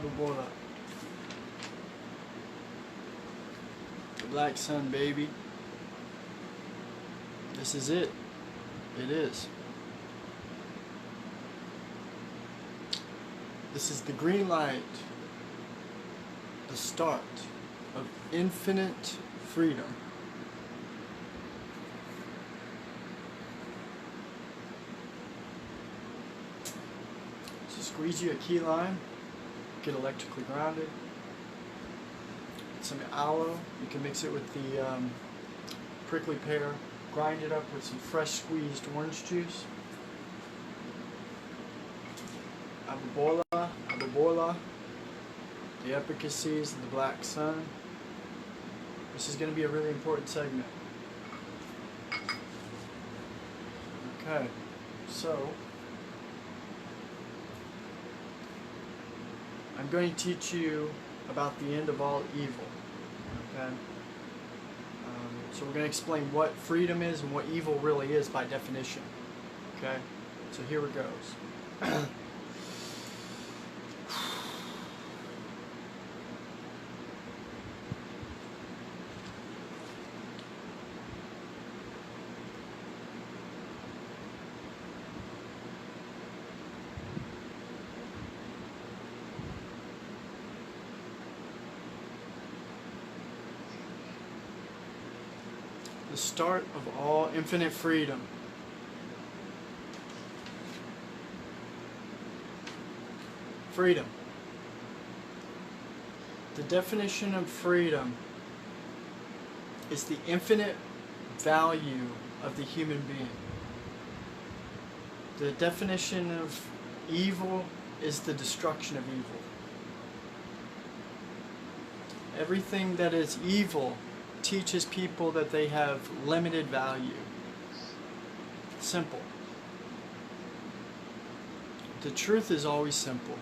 Abbaboobo. The black sun, baby. This is it. It is. This is the green light. The start of infinite freedom. So squeeze you a key lime, get electrically grounded. Get some aloe, you can mix it with the prickly pear, grind it up with some fresh squeezed orange juice. Abbaboobo, the efficacies of the black sun. This is going to be a really important segment. Okay, so I'm going to teach you about the end of all evil. Okay, so we're going to explain what freedom is and what evil really is by definition. Okay, so here it goes. The start of all infinite freedom. Freedom. The definition of freedom is the infinite value of the human being. The definition of evil is the destruction of evil. Everything that is evil teaches people that they have limited value. Simple. The truth is always simple.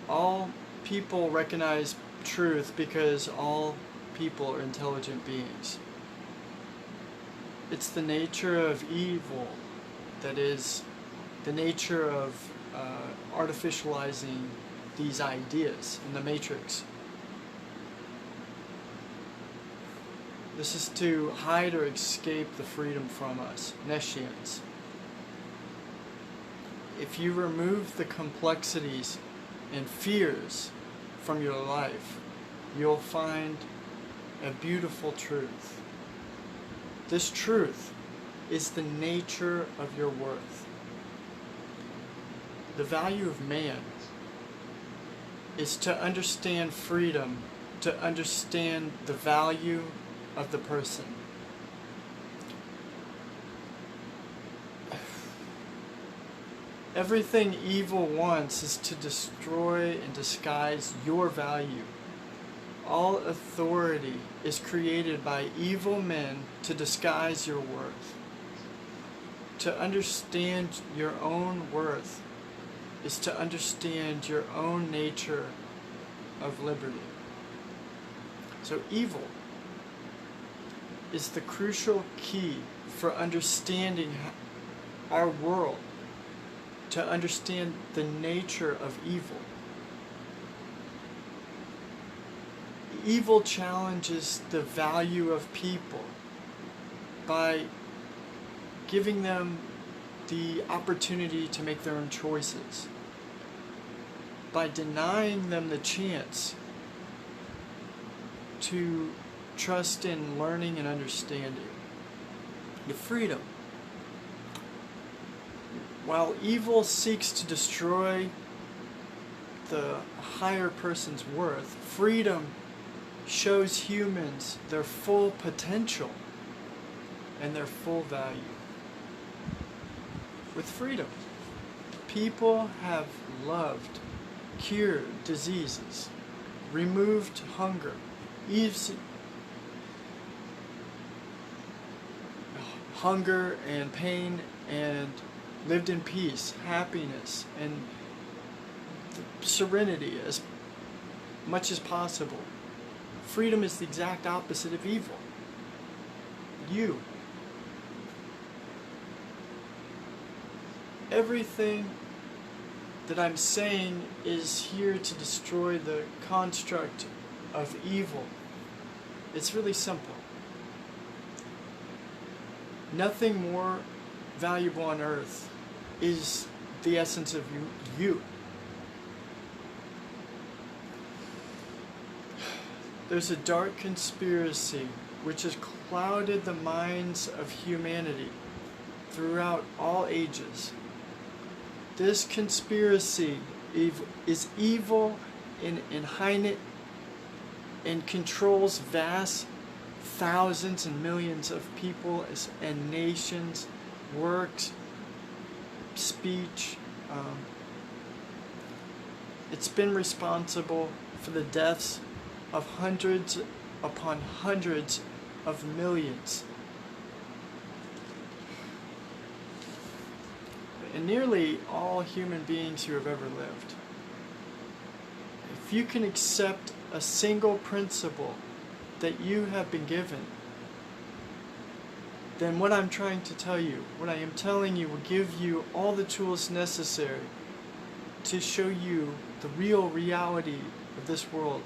All people recognize truth because all people are intelligent beings. It's the nature of evil that is the nature of artificializing these ideas in the matrix. This is to hide or escape the freedom from us, Neshians. If you remove the complexities and fears from your life, you'll find a beautiful truth. This truth is the nature of your worth. The value of man is to understand freedom, to understand the value of the person. Everything evil wants is to destroy and disguise your value. All authority is created by evil men to disguise your worth. To understand your own worth is to understand your own nature of liberty. So evil is the crucial key for understanding our world, to understand the nature of evil. Evil challenges the value of people by giving them the opportunity to make their own choices, by denying them the chance to trust in learning and understanding. The freedom. While evil seeks to destroy the higher person's worth, freedom shows humans their full potential and their full value. With freedom, people have loved, cured diseases, removed hunger, hunger and pain, and lived in peace, happiness, and serenity as much as possible. Freedom is the exact opposite of evil. Everything that I'm saying is here to destroy the construct of evil. It's really simple. Nothing more valuable on earth is the essence of you. There's a dark conspiracy which has clouded the minds of humanity throughout all ages. This conspiracy is evil and heinous and controls vast thousands and millions of people and nations, works, speech. It's been responsible for the deaths of hundreds upon hundreds of millions. And nearly all human beings who have ever lived. If you can accept a single principle that you have been given, then what I'm trying to tell you, what I am telling you, will give you all the tools necessary to show you the real reality of this world.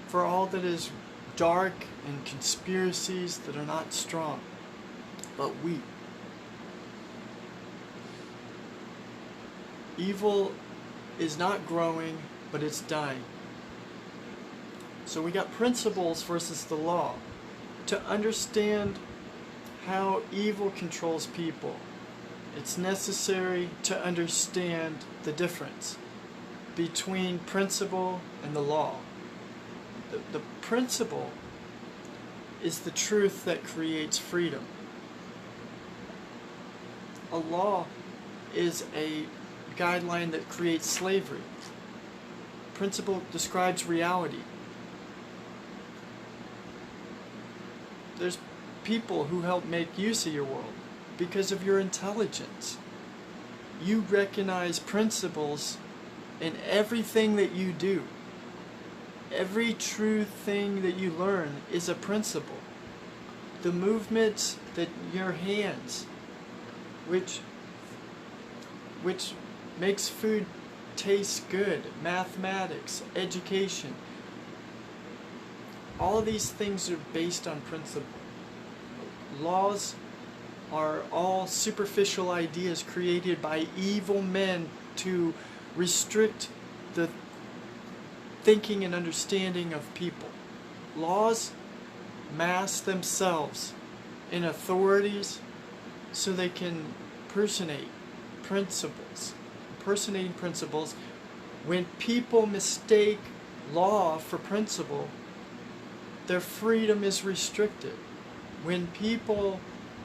For all that is dark and conspiracies that are not strong, but weak. Evil is not growing, but it's dying. So we got principles versus the law. To understand how evil controls people, it's necessary to understand the difference between principle and the law. The principle is the truth that creates freedom. A law is a guideline that creates slavery. Principle describes reality. There's people who help make use of your world because of your intelligence. You recognize principles in everything that you do. Every true thing that you learn is a principle. The movements that your hands, which makes food taste good, mathematics, education, all these things are based on principle. Laws are all superficial ideas created by evil men to restrict the thinking and understanding of people. Laws mask themselves in authorities so they can impersonate principles. Impersonating principles. When people mistake law for principle, their freedom is restricted. When people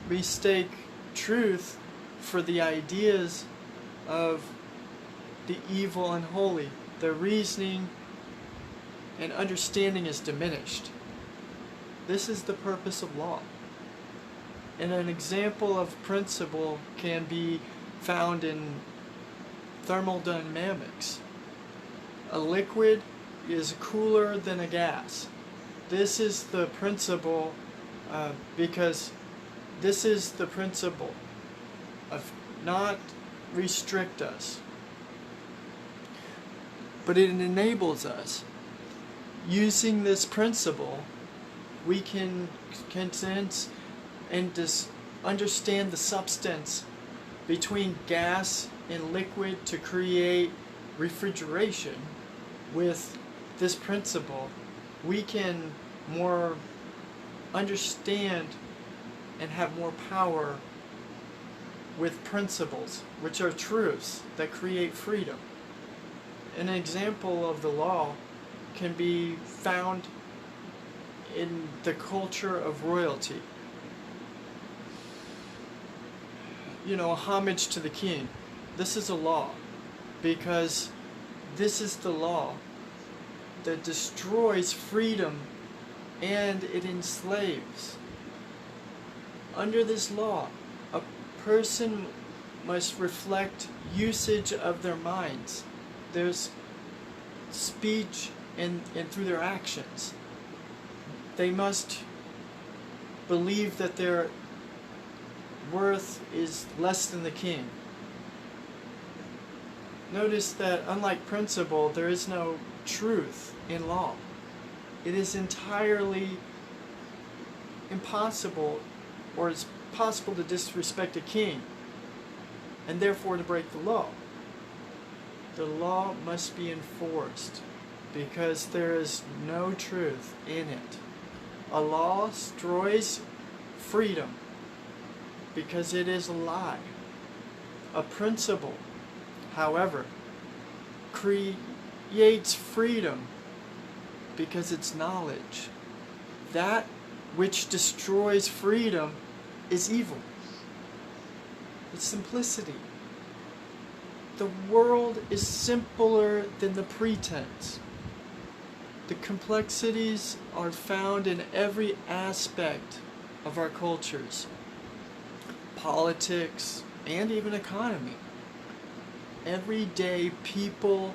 mistake truth for the ideas of the evil and holy, their reasoning and understanding is diminished. This is the purpose of law. And an example of principle can be found in thermodynamics. A liquid is cooler than a gas. This is the principle because this is the principle of not restrict us, but it enables us. Using this principle, we can sense and understand the substance between gas and liquid to create refrigeration. With this principle, we can more understand and have more power with principles, which are truths that create freedom. An example of the law can be found in the culture of royalty. You know, homage to the king. This is a law, because this is the law that destroys freedom and it enslaves. Under this law, a person must reflect usage of their minds. There's speech and through their actions. They must believe that their worth is less than the king. Notice that unlike principle, there is no truth in law. It is entirely impossible, or it's possible to disrespect a king and therefore to break the law. The law must be enforced because there is no truth in it. A law destroys freedom because it is a lie. A principle, however, creates freedom because it's knowledge. That which destroys freedom is evil. It's simplicity. The world is simpler than the pretense. The complexities are found in every aspect of our cultures, politics, and even economy. Every day people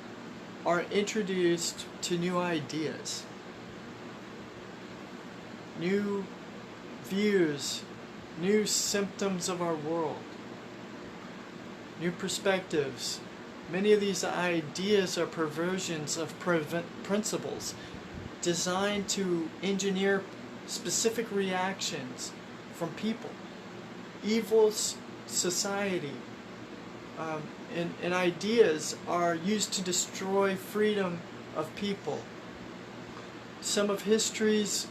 are introduced to new ideas, new views, new symptoms of our world, new perspectives. Many of these ideas are perversions of principles designed to engineer specific reactions from people. Evil society and ideas are used to destroy freedom of people. Some of history's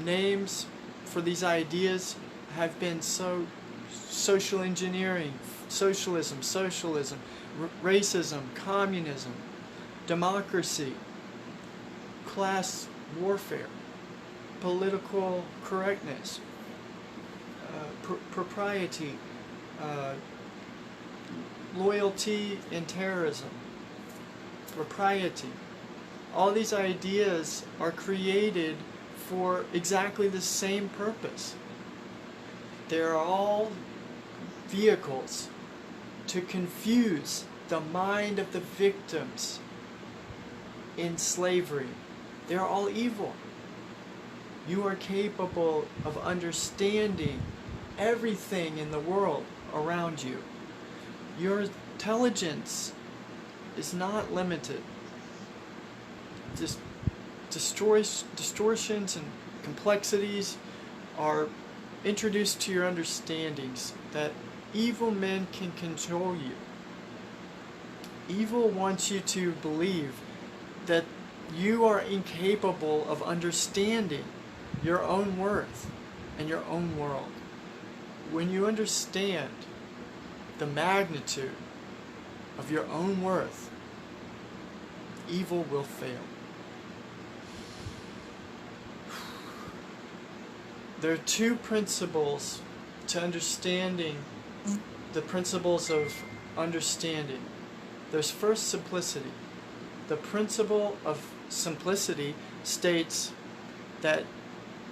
names for these ideas have been social engineering, socialism, racism, communism, democracy, class warfare, political correctness, propriety, loyalty and terrorism, propriety. All these ideas are created for exactly the same purpose. They're all vehicles to confuse the mind of the victims in slavery. They're all evil. You are capable of understanding everything in the world around you. Your intelligence is not limited. Distortions and complexities are introduced to your understandings that evil men can control you. Evil wants you to believe that you are incapable of understanding your own worth and your own world. When you understand the magnitude of your own worth, evil will fail. There are two principles to understanding the principles of understanding. There's first simplicity. The principle of simplicity states that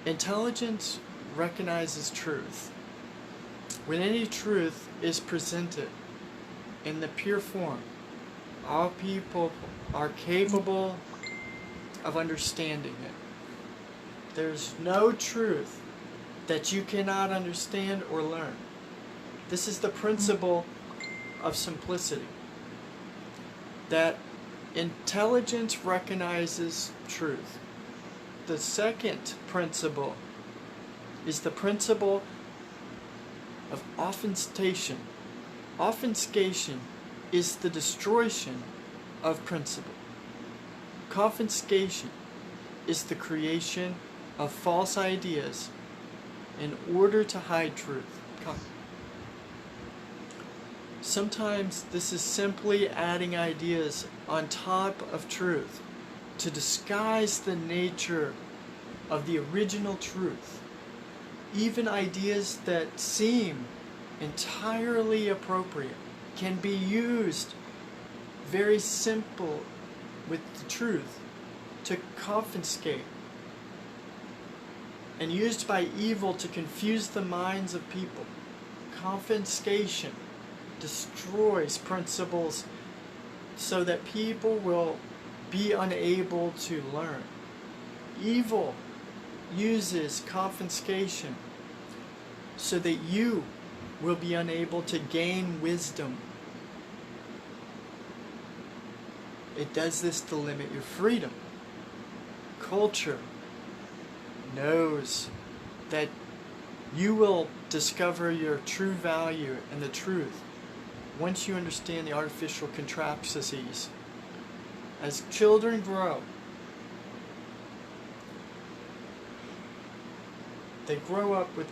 intelligence recognizes truth. When any truth is presented in the pure form, all people are capable of understanding it. There's no truth that you cannot understand or learn. This is the principle of simplicity. That intelligence recognizes truth. The second principle is the principle of offenscation. Offenscation is the destruction of principle. Confiscation is the creation of false ideas in order to hide truth. Sometimes this is simply adding ideas on top of truth to disguise the nature of the original truth. Even ideas that seem entirely appropriate can be used very simple with the truth to confiscate, and used by evil to confuse the minds of people. Confiscation destroys principles so that people will be unable to learn. Evil uses confiscation so that you will be unable to gain wisdom. it does this to limit your freedom. Culture knows that you will discover your true value and the truth once you understand the artificial contrapsices. As children grow, they grow up with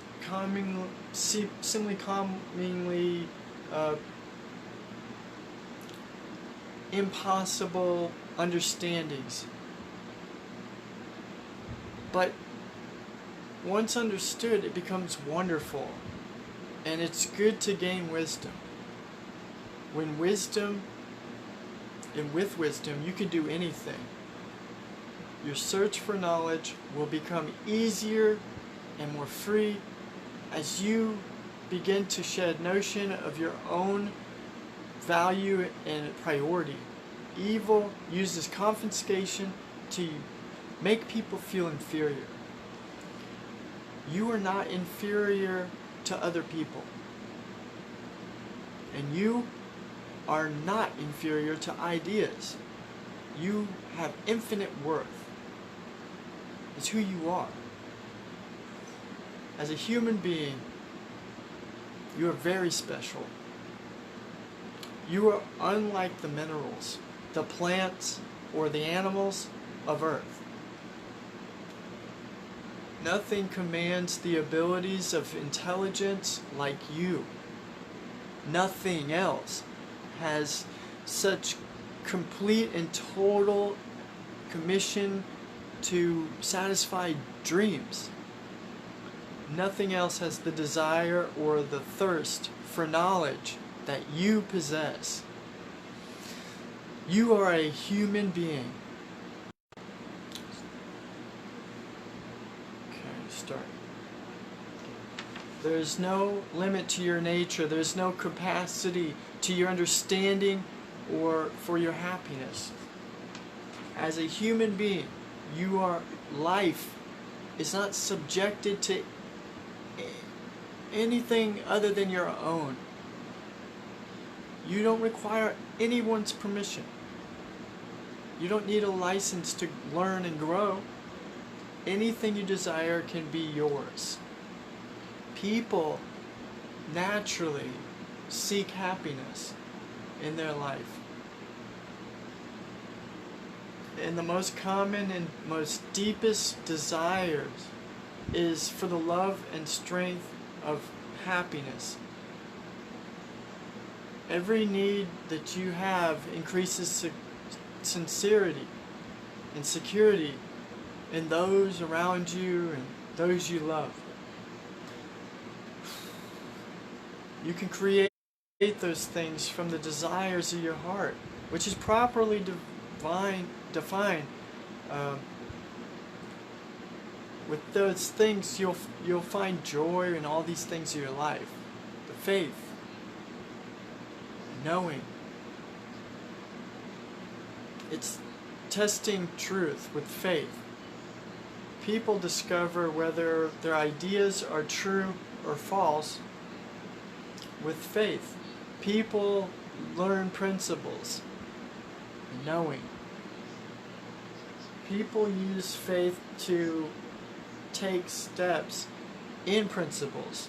seemingly calmingly impossible understandings. But once understood, it becomes wonderful, and it's good to gain wisdom. When wisdom, and with wisdom, you can do anything. Your search for knowledge will become easier and more free as you begin to shed notion of your own value and priority. Evil uses confiscation to make people feel inferior. You are not inferior to other people. And you are not inferior to ideas. You have infinite worth. It's who you are. As a human being, you are very special. You are unlike the minerals, the plants, or the animals of Earth. Nothing commands the abilities of intelligence like you. Nothing else has such complete and total commission to satisfy dreams. Nothing else has the desire or the thirst for knowledge that you possess. You are a human being. Start. There's no limit to your nature. There's no capacity to your understanding or for your happiness. As a human being, life is not subjected to anything other than your own. You don't require anyone's permission. You don't need a license to learn and grow. Anything you desire can be yours. People naturally seek happiness in their life. And the most common and most deepest desires is for the love and strength of happiness. Every need that you have increases sincerity and security in those around you and those you love. You can create those things from the desires of your heart, which is properly defined. With those things, you'll find joy in all these things of your life. The faith, knowing. It's testing truth with faith. People discover whether their ideas are true or false with faith. People learn principles, knowing. People use faith to take steps in principles.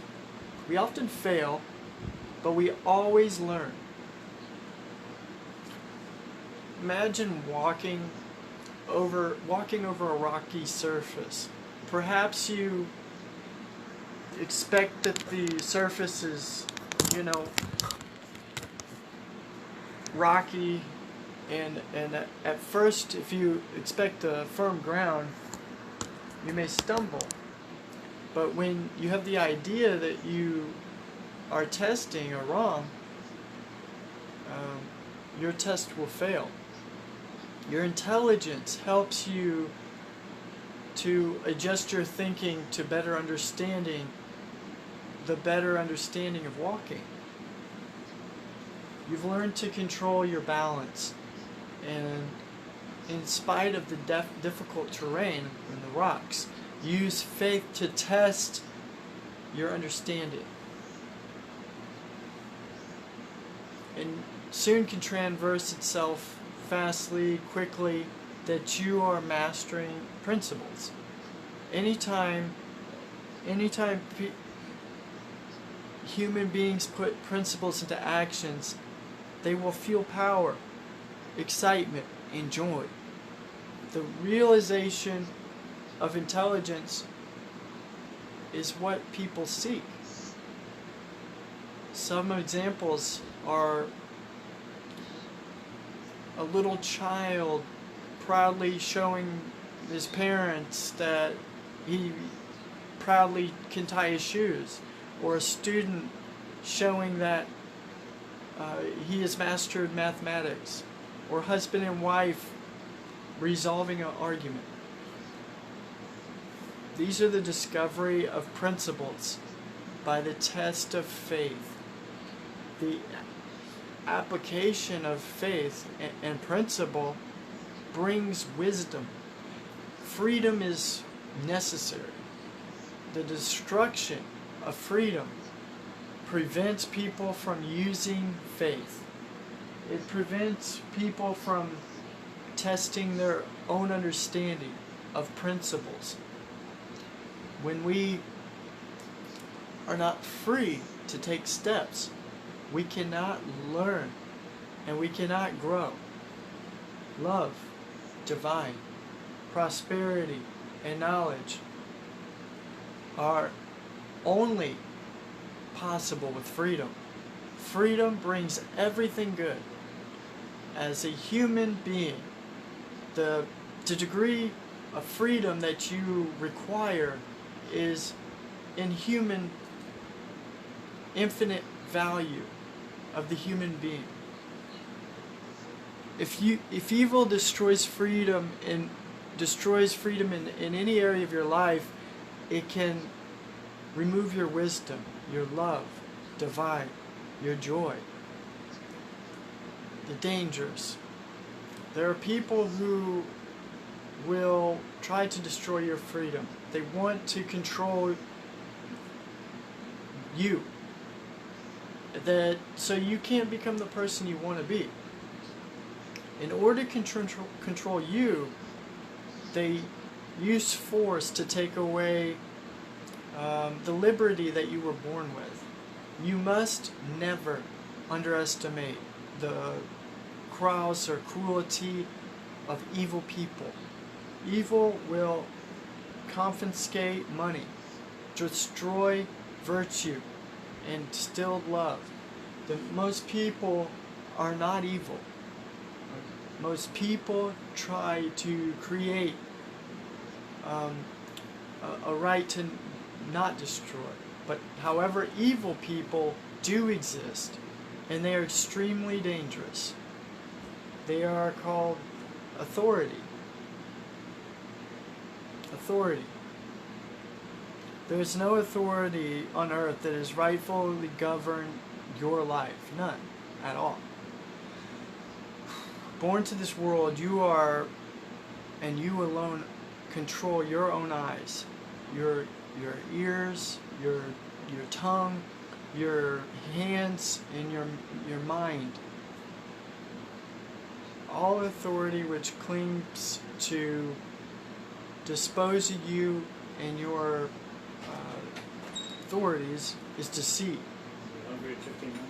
We often fail, but we always learn. Imagine walking over a rocky surface. Perhaps you expect that the surface is, rocky, and at first, if you expect a firm ground, you may stumble. But when you have the idea that you are testing or wrong, your test will fail. Your intelligence helps you to adjust your thinking to the better understanding of walking. You've learned to control your balance, and in spite of the difficult terrain and the rocks, use faith to test your understanding, and soon can traverse itself fastly, quickly, that you are mastering principles. Anytime human beings put principles into actions, they will feel power, excitement, and joy. The realization of intelligence is what people seek. Some examples are a little child proudly showing his parents that he proudly can tie his shoes, or a student showing that he has mastered mathematics, or husband and wife resolving an argument. These are the discovery of principles by the test of faith. The application of faith and principle brings wisdom. Freedom is necessary. The destruction of freedom prevents people from using faith. It prevents people from testing their own understanding of principles. When we are not free to take steps, we cannot learn and we cannot grow. Love, divine, prosperity, and knowledge are only possible with freedom. Freedom brings everything good. As a human being, the degree of freedom that you require is in human infinite value of the human being. If evil destroys freedom in any area of your life, it can remove your wisdom, your love, divine, your joy. The dangers. There are people who will try to destroy your freedom. They want to control you, so you can't become the person you want to be. In order to control you, they use force to take away the liberty that you were born with. You must never underestimate the cruelty or cruelty of evil people. Evil will confiscate money, destroy virtue, and still love. Most people are not evil. Most people try to create a right to not destroy. But however, evil people do exist, and they are extremely dangerous. They are called authority. Authority. There is no authority on earth that is rightfully govern your life. None at all. Born to this world, you are, and you alone, control your own eyes, your ears, your tongue, your hands, and your mind. All authority which claims to dispose of you and your authorities is deceit. Hungry at 15 minutes?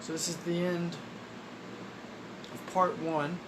So this is the end of part 1.